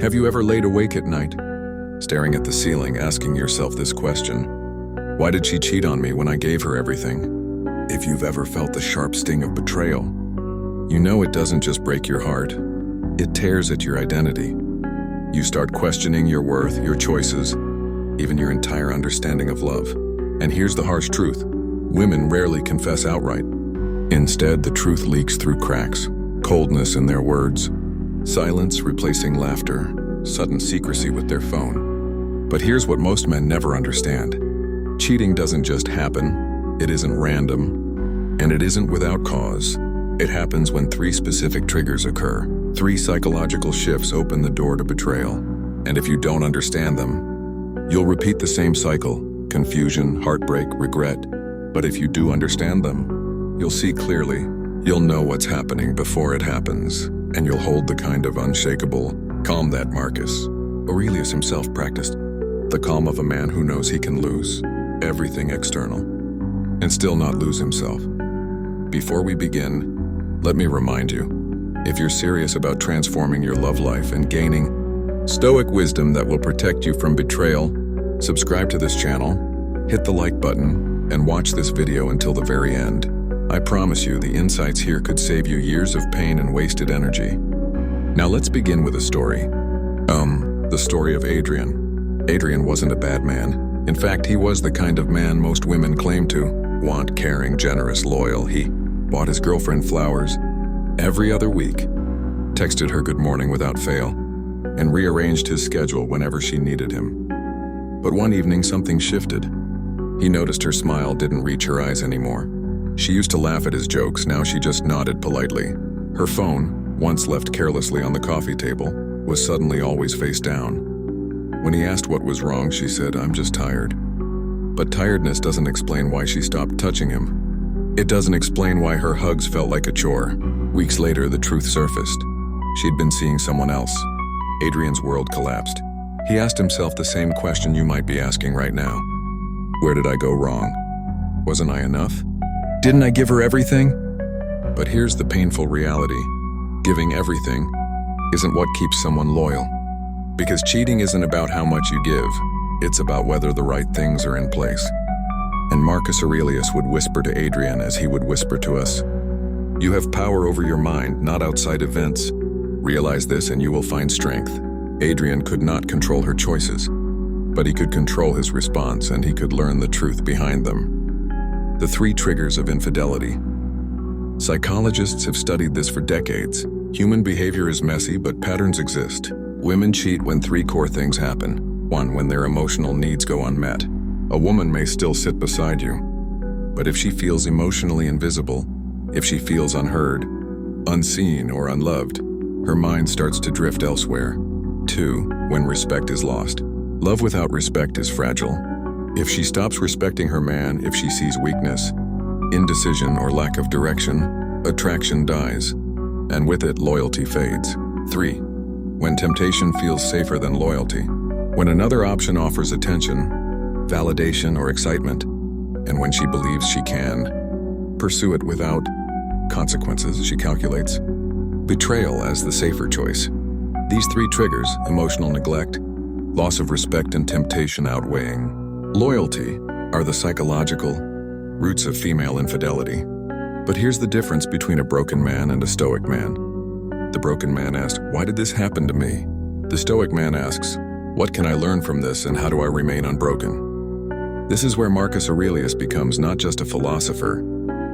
Have you ever laid awake at night, staring at the ceiling, asking yourself this question? Why did she cheat on me when I gave her everything? If you've ever felt the sharp sting of betrayal, you know it doesn't just break your heart, it tears at your identity. You start questioning your worth, your choices, even your entire understanding of love. And here's the harsh truth: women rarely confess outright. Instead, the truth leaks through cracks, coldness in their words, silence replacing laughter, sudden secrecy with their phone. But here's what most men never understand. Cheating doesn't just happen, it isn't random, and it isn't without cause. It happens when 3 specific triggers occur. 3 psychological shifts open the door to betrayal. And if you don't understand them, you'll repeat the same cycle: confusion, heartbreak, regret. But if you do understand them, you'll see clearly. You'll know what's happening before it happens, and you'll hold the kind of unshakable calm that Marcus Aurelius himself practiced. The calm of a man who knows he can lose everything external and still not lose himself. Before we begin, let me remind you, if you're serious about transforming your love life and gaining Stoic wisdom that will protect you from betrayal, subscribe to this channel, hit the like button, and watch this video until the very end. I promise you the insights here could save you years of pain and wasted energy. Now let's begin with a story. The story of Adrian. Adrian wasn't a bad man. In fact, he was the kind of man most women claim to want: caring, generous, loyal. He bought his girlfriend flowers every other week, texted her good morning without fail, and rearranged his schedule whenever she needed him. But one evening, something shifted. He noticed her smile didn't reach her eyes anymore. She used to laugh at his jokes, now she just nodded politely. Her phone, once left carelessly on the coffee table, was suddenly always face down. When he asked what was wrong, she said, "I'm just tired." But tiredness doesn't explain why she stopped touching him. It doesn't explain why her hugs felt like a chore. Weeks later, the truth surfaced. She'd been seeing someone else. Adrian's world collapsed. He asked himself the same question you might be asking right now. Where did I go wrong? Wasn't I enough? Didn't I give her everything? But here's the painful reality. Giving everything isn't what keeps someone loyal. Because cheating isn't about how much you give, it's about whether the right things are in place. And Marcus Aurelius would whisper to Adrian as he would whisper to us, "You have power over your mind, not outside events. Realize this and you will find strength." Adrian could not control her choices, but he could control his response, and he could learn the truth behind them. The 3 triggers of infidelity. Psychologists have studied this for decades. Human behavior is messy, but patterns exist. Women cheat when 3 core things happen. 1, when their emotional needs go unmet. A woman may still sit beside you, but if she feels emotionally invisible, if she feels unheard, unseen, or unloved, her mind starts to drift elsewhere. 2, when respect is lost. Love without respect is fragile. If she stops respecting her man, if she sees weakness, indecision, or lack of direction, attraction dies, and with it, loyalty fades. 3, when temptation feels safer than loyalty. When another option offers attention, validation, or excitement, and when she believes she can pursue it without consequences, she calculates betrayal as the safer choice. These 3 triggers, emotional neglect, loss of respect, and temptation outweighing loyalty, are the psychological roots of female infidelity. But here's the difference between a broken man and a stoic man. The broken man asks, "Why did this happen to me?" The stoic man asks, "What can I learn from this and how do I remain unbroken?" This is where Marcus Aurelius becomes not just a philosopher,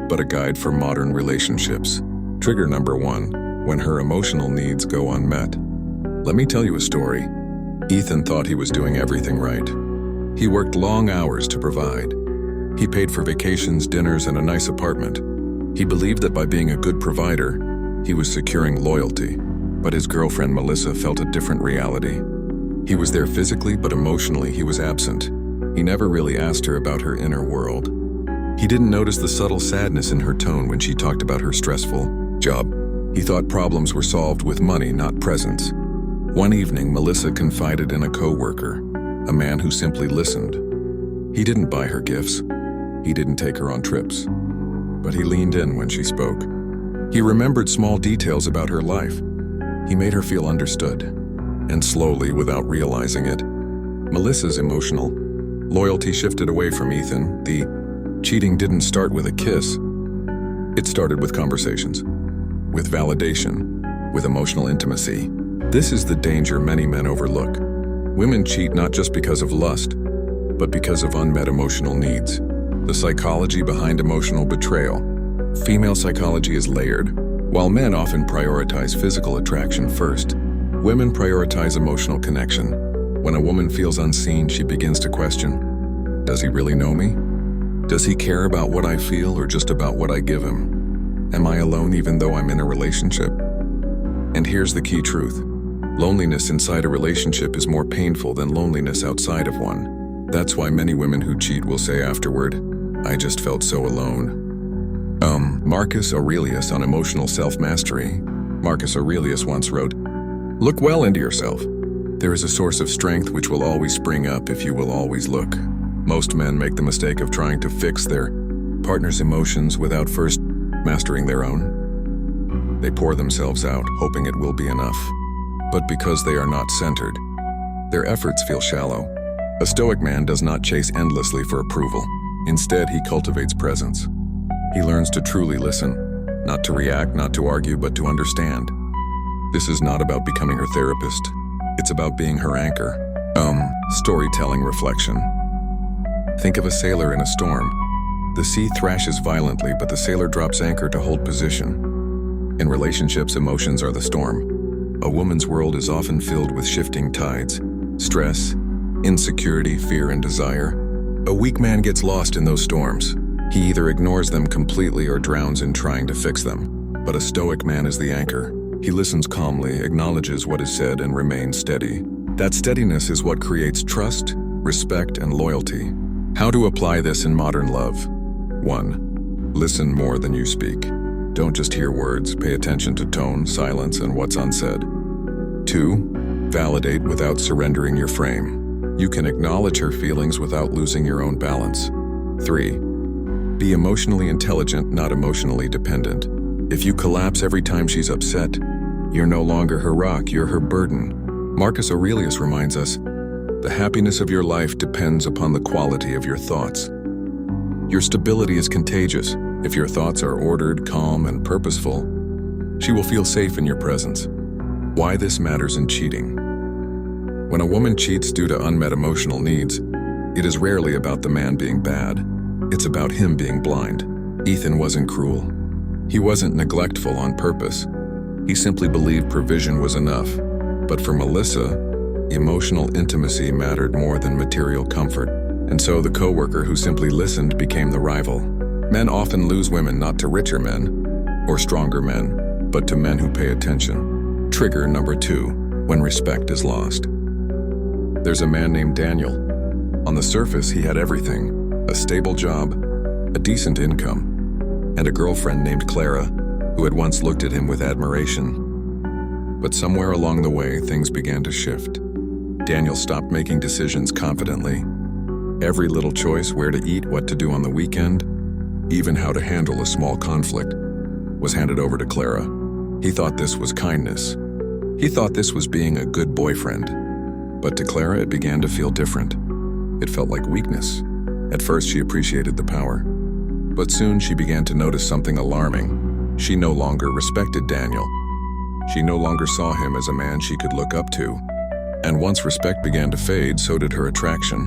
but a guide for modern relationships. Trigger number 1, when her emotional needs go unmet. Let me tell you a story. Ethan thought he was doing everything right. He worked long hours to provide. He paid for vacations, dinners, and a nice apartment. He believed that by being a good provider, he was securing loyalty. But his girlfriend Melissa felt a different reality. He was there physically, but emotionally he was absent. He never really asked her about her inner world. He didn't notice the subtle sadness in her tone when she talked about her stressful job. He thought problems were solved with money, not presence. One evening, Melissa confided in a co-worker, a man who simply listened. He didn't buy her gifts. He didn't take her on trips. But he leaned in when she spoke. He remembered small details about her life. He made her feel understood. And slowly, without realizing it, Melissa's emotional loyalty shifted away from Ethan. The cheating didn't start with a kiss. It started with conversations, with validation, with emotional intimacy. This is the danger many men overlook. Women cheat not just because of lust, but because of unmet emotional needs. The psychology behind emotional betrayal. Female psychology is layered. While men often prioritize physical attraction first, women prioritize emotional connection. When a woman feels unseen, she begins to question, does he really know me? Does he care about what I feel or just about what I give him? Am I alone even though I'm in a relationship? And here's the key truth. Loneliness inside a relationship is more painful than loneliness outside of one. That's why many women who cheat will say afterward, I just felt so alone. Marcus Aurelius on emotional self-mastery. Marcus Aurelius once wrote, look well into yourself. There is a source of strength which will always spring up if you will always look. Most men make the mistake of trying to fix their partner's emotions without first mastering their own. They pour themselves out, hoping it will be enough. But because they are not centered, their efforts feel shallow. A Stoic man does not chase endlessly for approval. Instead, he cultivates presence. He learns to truly listen, not to react, not to argue, but to understand. This is not about becoming her therapist. It's about being her anchor. Storytelling reflection. Think of a sailor in a storm. The sea thrashes violently, but the sailor drops anchor to hold position. In relationships, emotions are the storm. A woman's world is often filled with shifting tides, stress, insecurity, fear, and desire. A weak man gets lost in those storms. He either ignores them completely or drowns in trying to fix them. But a Stoic man is the anchor. He listens calmly, acknowledges what is said, and remains steady. That steadiness is what creates trust, respect, and loyalty. How to apply this in modern love? 1. Listen more than you speak. Don't just hear words, pay attention to tone, silence, and what's unsaid. 2. Validate without surrendering your frame. You can acknowledge her feelings without losing your own balance. 3. Be emotionally intelligent, not emotionally dependent. If you collapse every time she's upset, you're no longer her rock, you're her burden. Marcus Aurelius reminds us, the happiness of your life depends upon the quality of your thoughts. Your stability is contagious. If your thoughts are ordered, calm, and purposeful, she will feel safe in your presence. Why this matters in cheating. When a woman cheats due to unmet emotional needs, it is rarely about the man being bad. It's about him being blind. Ethan wasn't cruel. He wasn't neglectful on purpose. He simply believed provision was enough. But for Melissa, emotional intimacy mattered more than material comfort. And so the coworker who simply listened became the rival. Men often lose women not to richer men or stronger men, but to men who pay attention. Trigger number 2, when respect is lost. There's a man named Daniel. On the surface, he had everything. A stable job, a decent income, and a girlfriend named Clara, who had once looked at him with admiration. But somewhere along the way, things began to shift. Daniel stopped making decisions confidently. Every little choice, where to eat, what to do on the weekend, even how to handle a small conflict, was handed over to Clara. He thought this was kindness. He thought this was being a good boyfriend. But to Clara, it began to feel different. It felt like weakness. At first, she appreciated the power. But soon she began to notice something alarming. She no longer respected Daniel. She no longer saw him as a man she could look up to. And once respect began to fade, so did her attraction.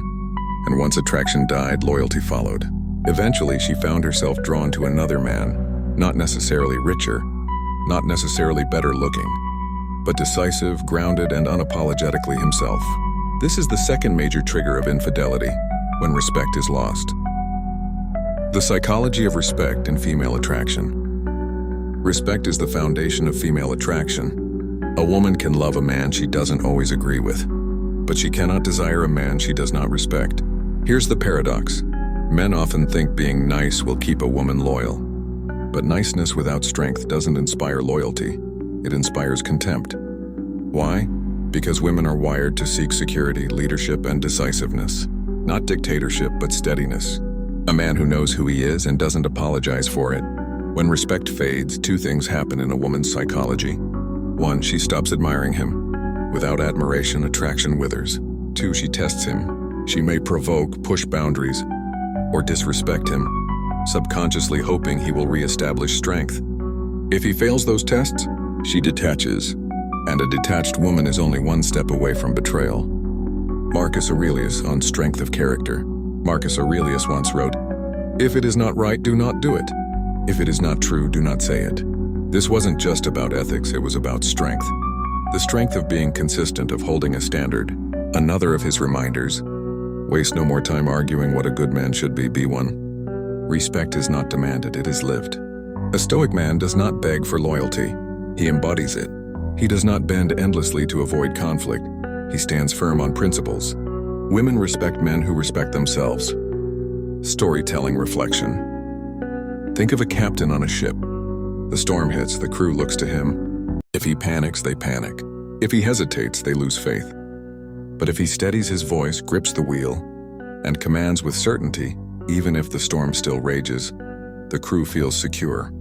And once attraction died, loyalty followed. Eventually, she found herself drawn to another man, not necessarily richer, not necessarily better looking, but decisive, grounded, and unapologetically himself. This is the second major trigger of infidelity, when respect is lost. The psychology of respect in female attraction. Respect is the foundation of female attraction. A woman can love a man she doesn't always agree with, but she cannot desire a man she does not respect. Here's the paradox. Men often think being nice will keep a woman loyal. But niceness without strength doesn't inspire loyalty. It inspires contempt. Why? Because women are wired to seek security, leadership, and decisiveness. Not dictatorship, but steadiness. A man who knows who he is and doesn't apologize for it. When respect fades, 2 things happen in a woman's psychology. 1, she stops admiring him. Without admiration, attraction withers. 2. She tests him. She may provoke, push boundaries, or disrespect him, subconsciously hoping he will re-establish strength. If he fails those tests, she detaches, and a detached woman is only one step away from betrayal. Marcus Aurelius on strength of character. Marcus Aurelius once wrote, "If it is not right, do not do it. If it is not true, do not say it." This wasn't just about ethics, it was about strength. The strength of being consistent, of holding a standard. Another of his reminders, waste no more time arguing what a good man should be one. Respect is not demanded, it is lived. A Stoic man does not beg for loyalty, he embodies it. He does not bend endlessly to avoid conflict, he stands firm on principles. Women respect men who respect themselves. Storytelling reflection. Think of a captain on a ship. The storm hits, the crew looks to him. If he panics, they panic. If he hesitates, they lose faith. But if he steadies his voice, grips the wheel, and commands with certainty, even if the storm still rages, the crew feels secure.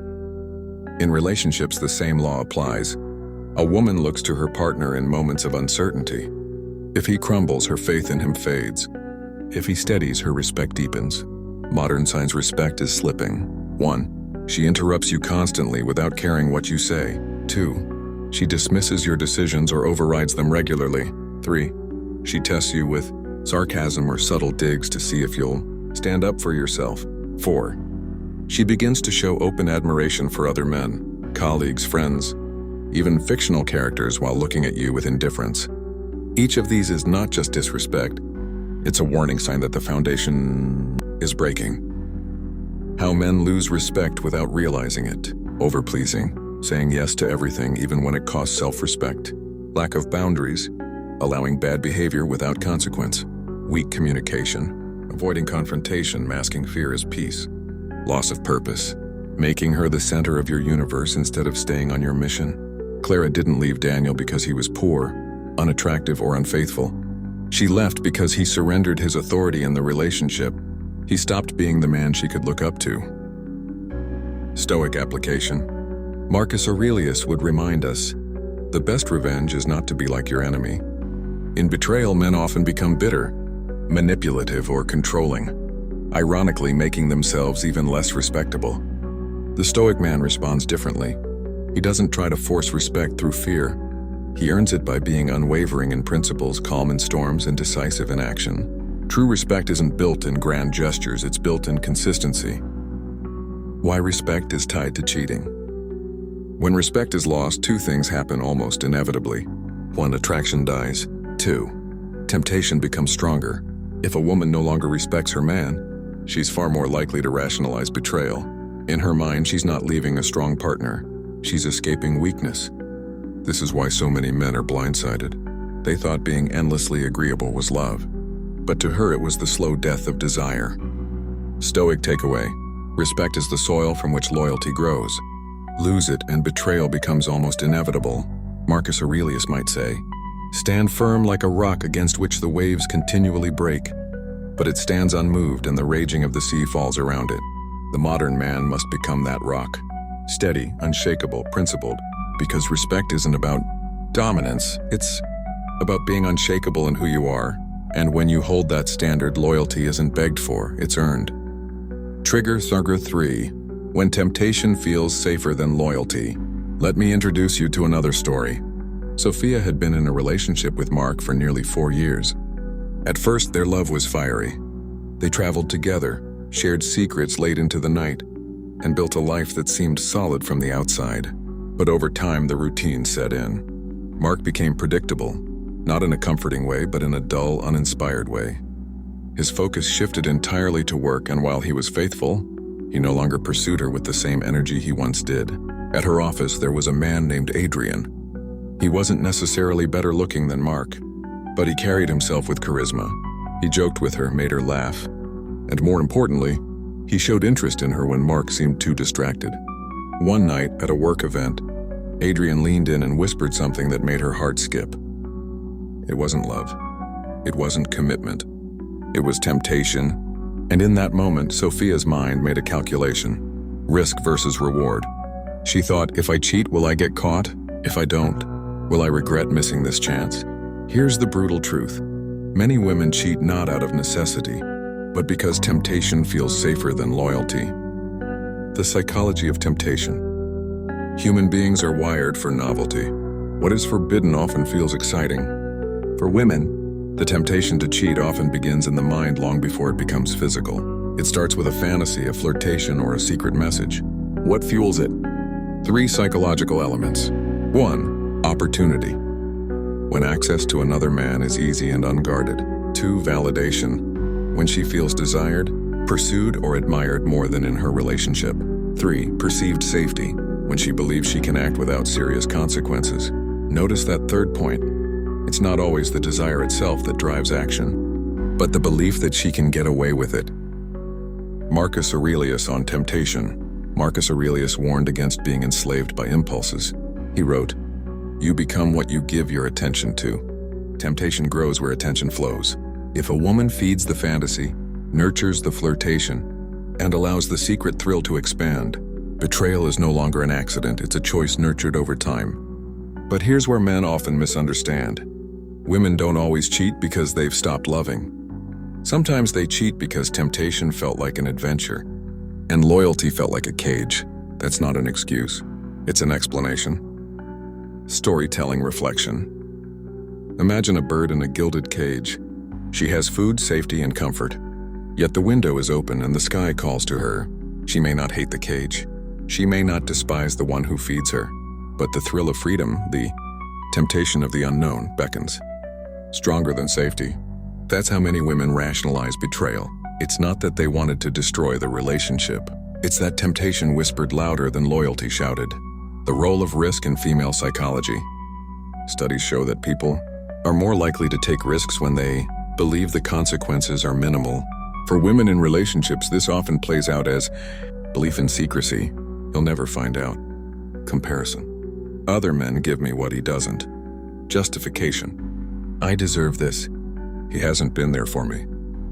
In relationships, the same law applies. A woman looks to her partner in moments of uncertainty. If he crumbles, her faith in him fades. If he steadies, her respect deepens. Modern science respect is slipping. 1. She interrupts you constantly without caring what you say. 2. She dismisses your decisions or overrides them regularly. 3. She tests you with sarcasm or subtle digs to see if you'll stand up for yourself. 4. She begins to show open admiration for other men, colleagues, friends, even fictional characters while looking at you with indifference. Each of these is not just disrespect, it's a warning sign that the foundation is breaking. How men lose respect without realizing it. Overpleasing, saying yes to everything even when it costs self-respect. Lack of boundaries, allowing bad behavior without consequence. Weak communication, avoiding confrontation, masking fear as peace. Loss of purpose, making her the center of your universe instead of staying on your mission. Clara didn't leave Daniel because he was poor, unattractive, or unfaithful. She left because he surrendered his authority in the relationship. He stopped being the man she could look up to. Stoic application. Marcus Aurelius would remind us, the best revenge is not to be like your enemy. In betrayal, men often become bitter, manipulative, or controlling, ironically making themselves even less respectable. The Stoic man responds differently. He doesn't try to force respect through fear. He earns it by being unwavering in principles, calm in storms, and decisive in action. True respect isn't built in grand gestures, it's built in consistency. Why respect is tied to cheating. When respect is lost, 2 things happen almost inevitably. 1. Attraction dies. 2. Temptation becomes stronger. If a woman no longer respects her man, she's far more likely to rationalize betrayal. In her mind, she's not leaving a strong partner. She's escaping weakness. This is why so many men are blindsided. They thought being endlessly agreeable was love. But to her, it was the slow death of desire. Stoic takeaway. Respect is the soil from which loyalty grows. Lose it and betrayal becomes almost inevitable. Marcus Aurelius might say, stand firm like a rock against which the waves continually break, but it stands unmoved and the raging of the sea falls around it. The modern man must become that rock. Steady, unshakable, principled, because respect isn't about dominance, it's about being unshakable in who you are. And when you hold that standard, loyalty isn't begged for, it's earned. Trigger 3. When temptation feels safer than loyalty. Let me introduce you to another story. Sophia had been in a relationship with Mark for nearly 4 years. At first, their love was fiery. They traveled together, shared secrets late into the night, and built a life that seemed solid from the outside. But over time, the routine set in. Mark became predictable, not in a comforting way, but in a dull, uninspired way. His focus shifted entirely to work, and while he was faithful, he no longer pursued her with the same energy he once did. At her office, there was a man named Adrian. He wasn't necessarily better looking than Mark, but he carried himself with charisma. He joked with her, made her laugh, and more importantly, he showed interest in her when Mark seemed too distracted. One night, at a work event, Adrian leaned in and whispered something that made her heart skip. It wasn't love. It wasn't commitment. It was temptation. And in that moment, Sophia's mind made a calculation. Risk versus reward. She thought, if I cheat, will I get caught? If I don't, Will I regret missing this chance? Here's the brutal truth. Many women cheat not out of necessity, but because temptation feels safer than loyalty. The psychology of temptation. Human beings are wired for novelty. What is forbidden often feels exciting. For women, the temptation to cheat often begins in the mind long before it becomes physical. It starts with a fantasy, a flirtation, or a secret message. What fuels it? 3 psychological elements. 1. Opportunity. When access to another man is easy and unguarded. 2. Validation. When she feels desired, pursued, or admired more than in her relationship. 3. Perceived safety. When she believes she can act without serious consequences. Notice that third point. It's not always the desire itself that drives action, but the belief that she can get away with it. Marcus Aurelius on temptation. Marcus Aurelius warned against being enslaved by impulses. He wrote, "You become what you give your attention to. Temptation grows where attention flows. If a woman feeds the fantasy, nurtures the flirtation, and allows the secret thrill to expand, betrayal is no longer an accident, it's a choice nurtured over time." But here's where men often misunderstand. Women don't always cheat because they've stopped loving. Sometimes they cheat because temptation felt like an adventure, and loyalty felt like a cage. That's not an excuse. It's an explanation. Storytelling reflection. Imagine a bird in a gilded cage. She has food, safety, and comfort. Yet the window is open and the sky calls to her. She may not hate the cage. She may not despise the one who feeds her. But the thrill of freedom, the temptation of the unknown, beckons. Stronger than safety. That's how many women rationalize betrayal. It's not that they wanted to destroy the relationship. It's that temptation whispered louder than loyalty shouted. The role of risk in female psychology. Studies show that people are more likely to take risks when they believe the consequences are minimal. For women in relationships, this often plays out as belief in secrecy. He'll never find out. Comparison. Other men give me what he doesn't. Justification. I deserve this. He hasn't been there for me.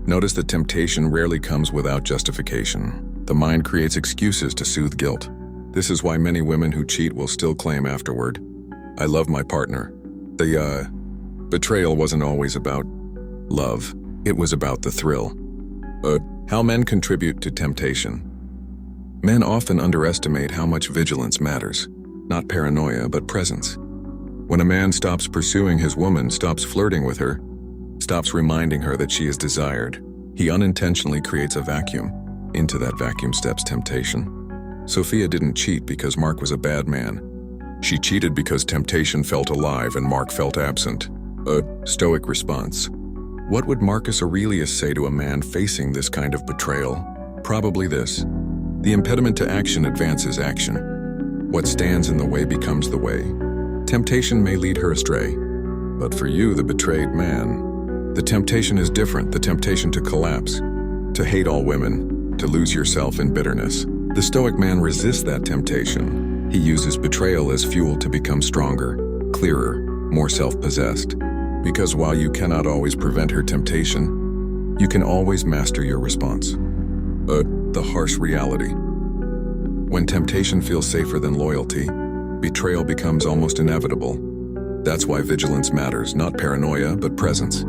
Notice that temptation rarely comes without justification. The mind creates excuses to soothe guilt. This is why many women who cheat will still claim afterward, "I love my partner." The betrayal wasn't always about love. It was about the thrill. How men contribute to temptation. Men often underestimate how much vigilance matters. Not paranoia, but presence. When a man stops pursuing his woman, stops flirting with her, stops reminding her that she is desired, he unintentionally creates a vacuum. Into that vacuum steps temptation. Sophia didn't cheat because Mark was a bad man. She cheated because temptation felt alive and Mark felt absent. A Stoic response. What would Marcus Aurelius say to a man facing this kind of betrayal? Probably this. The impediment to action advances action. What stands in the way becomes the way. Temptation may lead her astray, but for you, the betrayed man, the temptation is different, the temptation to collapse, to hate all women, to lose yourself in bitterness. The Stoic man resists that temptation. He uses betrayal as fuel to become stronger, clearer, more self-possessed. Because while you cannot always prevent her temptation, you can always master your response. The harsh reality. When temptation feels safer than loyalty, betrayal becomes almost inevitable. That's why vigilance matters, not paranoia, but presence.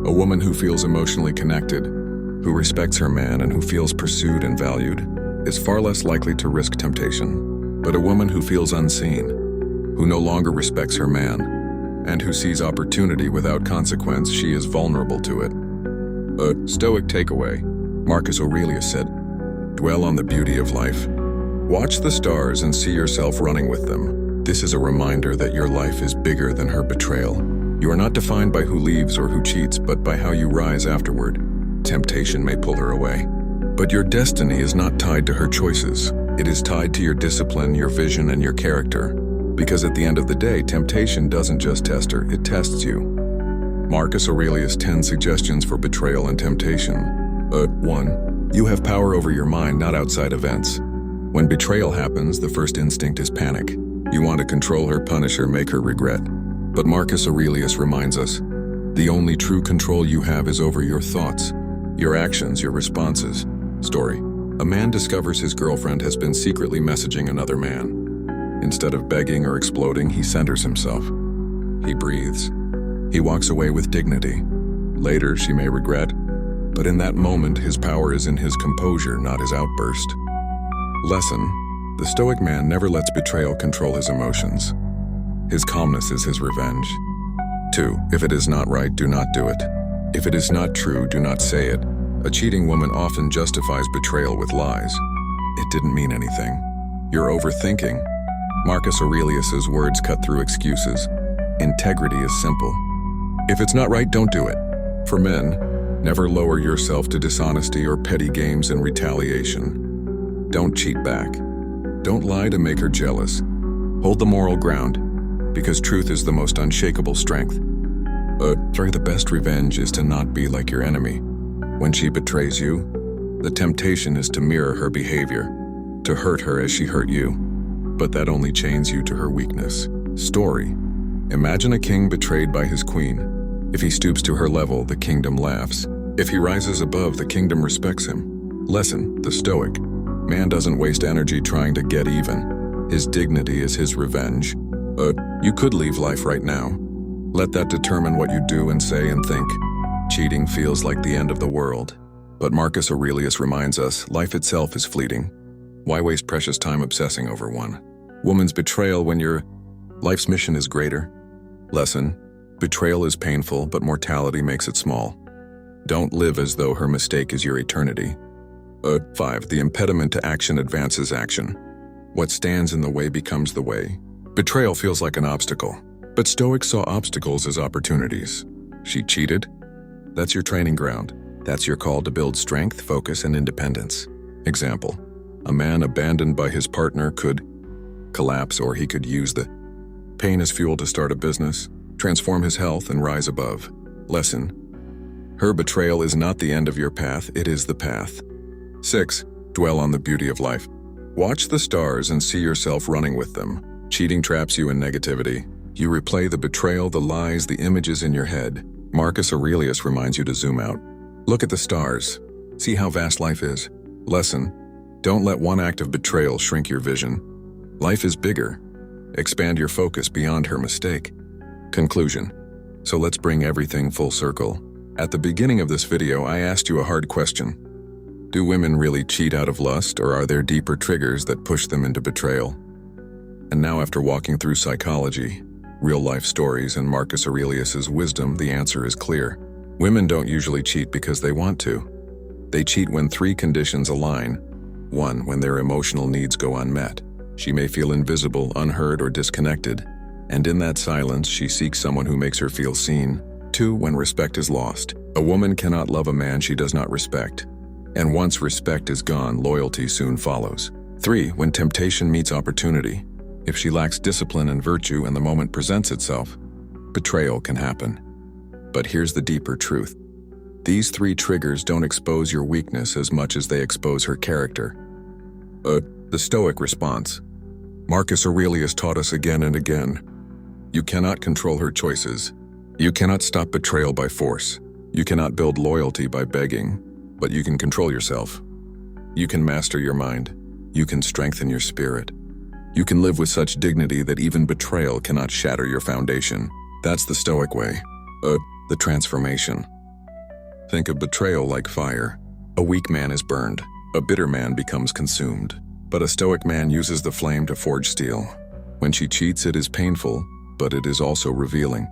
A woman who feels emotionally connected, who respects her man and who feels pursued and valued, is far less likely to risk temptation. But a woman who feels unseen, who no longer respects her man, and who sees opportunity without consequence, she is vulnerable to it. A Stoic takeaway. Marcus Aurelius said, "Dwell on the beauty of life. Watch the stars and see yourself running with them." This is a reminder that your life is bigger than her betrayal. You are not defined by who leaves or who cheats, but by how you rise afterward. Temptation may pull her away, but your destiny is not tied to her choices. It is tied to your discipline, your vision, and your character. Because at the end of the day, temptation doesn't just test her, it tests you. Marcus Aurelius' 10 suggestions for betrayal and temptation. 1. You have power over your mind, not outside events. When betrayal happens, the first instinct is panic. You want to control her, punish her, make her regret. But Marcus Aurelius reminds us, the only true control you have is over your thoughts, your actions, your responses. Story. A man discovers his girlfriend has been secretly messaging another man. Instead of begging or exploding, he centers himself. He breathes. He walks away with dignity. Later, she may regret, but in that moment, his power is in his composure, not his outburst. Lesson: the Stoic man never lets betrayal control his emotions. His calmness is his revenge. 2. If it is not right, do not do it. If it is not true, do not say it. A cheating woman often justifies betrayal with lies. It didn't mean anything. You're overthinking. Marcus Aurelius's words cut through excuses. Integrity is simple. If it's not right, don't do it. For men, never lower yourself to dishonesty or petty games and retaliation. Don't cheat back. Don't lie to make her jealous. Hold the moral ground, because truth is the most unshakable strength. The best revenge is to not be like your enemy. When she betrays you, the temptation is to mirror her behavior, to hurt her as she hurt you. But that only chains you to her weakness. Story: imagine a king betrayed by his queen. If he stoops to her level, the kingdom laughs. If he rises above, the kingdom respects him. Lesson: the Stoic man doesn't waste energy trying to get even. His dignity is his revenge. You could leave life right now. Let that determine what you do and say and think. Cheating feels like the end of the world. But Marcus Aurelius reminds us, life itself is fleeting. Why waste precious time obsessing over one woman's betrayal when your life's mission is greater? Lesson: betrayal is painful, but mortality makes it small. Don't live as though her mistake is your eternity. 5. The impediment to action advances action. What stands in the way becomes the way. Betrayal feels like an obstacle, but Stoics saw obstacles as opportunities. She cheated? That's your training ground. That's your call to build strength, focus, and independence. Example: a man abandoned by his partner could collapse, or he could use the pain as fuel to start a business, transform his health, and rise above. Lesson: her betrayal is not the end of your path, it is the path. 6. Dwell on the beauty of life. Watch the stars and see yourself running with them. Cheating traps you in negativity. You replay the betrayal, the lies, the images in your head. Marcus Aurelius reminds you to zoom out. Look at the stars. See how vast life is. Lesson: don't let one act of betrayal shrink your vision. Life is bigger. Expand your focus beyond her mistake. Conclusion: so let's bring everything full circle. At the beginning of this video, I asked you a hard question. Do women really cheat out of lust, or are there deeper triggers that push them into betrayal? And now, after walking through psychology, real-life stories, and Marcus Aurelius's wisdom, the answer is clear. Women don't usually cheat because they want to. They cheat when 3 conditions align. 1. When their emotional needs go unmet. She may feel invisible, unheard, or disconnected, and in that silence, she seeks someone who makes her feel seen. 2. When respect is lost. A woman cannot love a man she does not respect. And once respect is gone, loyalty soon follows. 3. When temptation meets opportunity. If she lacks discipline and virtue and the moment presents itself, betrayal can happen. But here's the deeper truth. These 3 triggers don't expose your weakness as much as they expose her character. The Stoic response. Marcus Aurelius taught us again and again. You cannot control her choices. You cannot stop betrayal by force. You cannot build loyalty by begging, but you can control yourself. You can master your mind. You can strengthen your spirit. You can live with such dignity that even betrayal cannot shatter your foundation. That's the Stoic way. The transformation. Think of betrayal like fire. A weak man is burned. A bitter man becomes consumed. But a Stoic man uses the flame to forge steel. When she cheats, it is painful, but it is also revealing.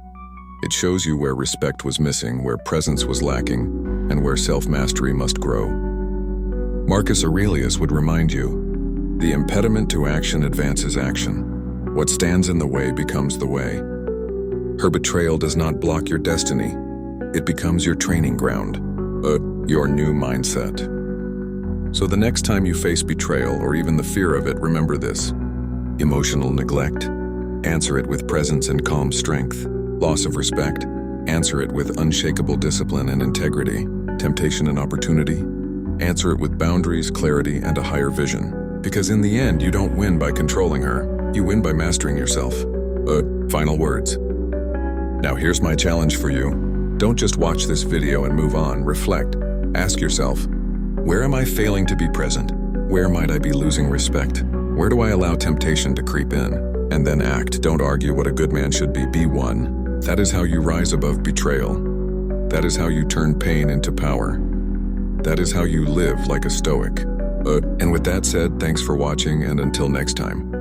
It shows you where respect was missing, where presence was lacking, and where self-mastery must grow. Marcus Aurelius would remind you, the impediment to action advances action. What stands in the way becomes the way. Her betrayal does not block your destiny. It becomes your training ground, your new mindset. So the next time you face betrayal or even the fear of it, remember this. Emotional neglect, answer it with presence and calm strength. Loss of respect, answer it with unshakable discipline and integrity. Temptation and opportunity, answer it with boundaries, clarity, and a higher vision. Because in the end, you don't win by controlling her. You win by mastering yourself. Final words. Now here's my challenge for you. Don't just watch this video and move on. Reflect. Ask yourself, where am I failing to be present? Where might I be losing respect? Where do I allow temptation to creep in? And then act. Don't argue what a good man should be. Be one. That is how you rise above betrayal. That is how you turn pain into power. That is how you live like a Stoic. And with that said, thanks for watching, and until next time.